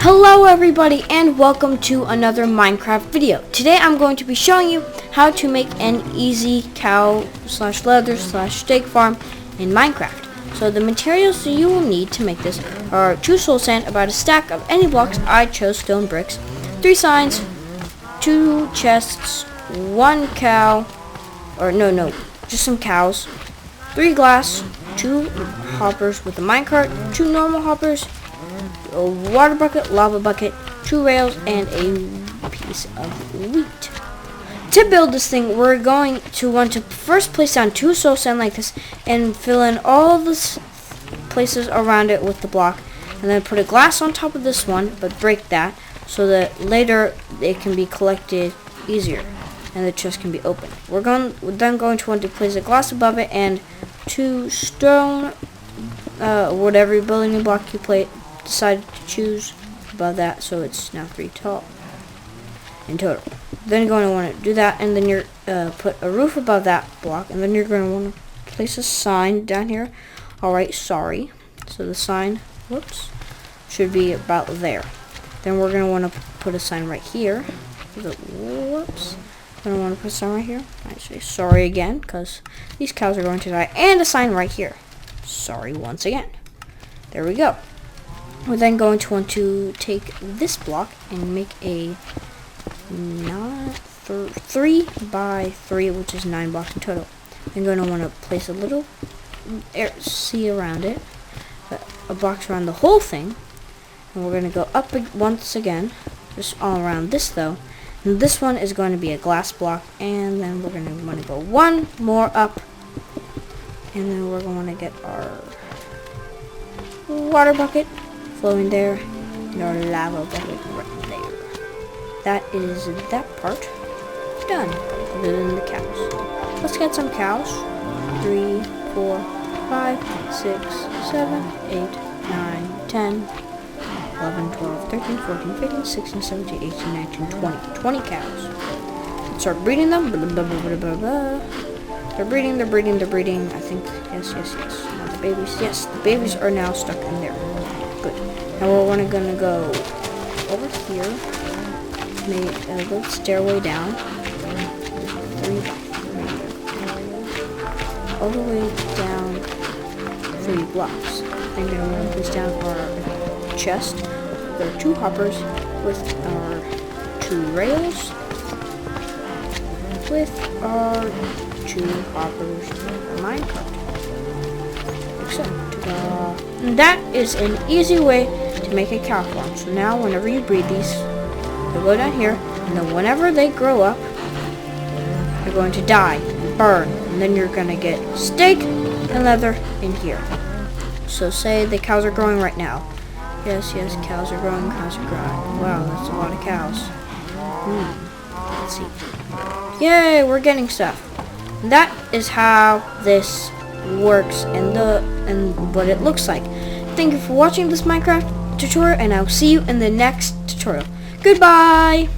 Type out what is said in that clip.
Hello everybody and welcome to another Minecraft video. Today I'm going to be showing you how to make an easy cow slash leather slash steak farm in Minecraft. So the materials that you will need to make this are 2 soul sand, about a stack of any blocks. I chose stone bricks, 3 signs, 2 chests, 1 cow, just some cows, 3 glass, 2 hoppers with a minecart, 2 normal hoppers, a water bucket, lava bucket, 2 rails, and a piece of wheat. To build this thing, we're going to want to first place down 2 soul sand like this and fill in all the places around it with the block, and then put a glass on top of this one, but break that so that later it can be collected easier and the chest can be opened. We're then going to want to place a glass above it and 2 stone, whatever building block you decided to choose above that, so it's now 3 tall in total. Then you're going to want to do that, and then you're put a roof above that block, and then you're going to want to place a sign down here. Alright, sorry. So the sign, should be about there. Then we're going to want to put a sign right here. Whoops. Going to want to put a sign right here. I say sorry again, because these cows are going to die. And a sign right here. Sorry once again. There we go. We're then going to want to take this block and make a 3 by 3, which is 9 blocks in total. I'm going to want to place a little C around it, a box around the whole thing, and we're going to go up once again, just all around this though. And this one is going to be a glass block, and then we're going to want to go one more up, and then we're going to get our water bucket flowing there, and our lava bucket right there. That is that part done, other than the cows. Let's get some cows. 3, 4, 5, 6, 7, 8, 9, 10, 11, 12, 13, 14, 15, 16, 17, 18, 19, 20. 20 cows. Let's start breeding them. They're breeding. I think, yes. Now the babies, yes, the babies are now stuck in there. Good. Now we're going to go over here, make a little stairway down, 3 by 3, all the way down 3 blocks. Then we're going to place down our chest. There are 2 hoppers with our 2 rails, with our 2 hoppers minecart. And that is an easy way to make a cow farm. So now whenever you breed these, they'll go down here, and then whenever they grow up, they're going to die, burn, and then you're going to get steak and leather in here. So say the cows are growing right now. Yes, cows are growing. Wow, that's a lot of cows. Let's see. Yay, we're getting stuff. And that is how this works and what it looks like. Thank you for watching this Minecraft tutorial, and I'll see you in the next tutorial. Goodbye!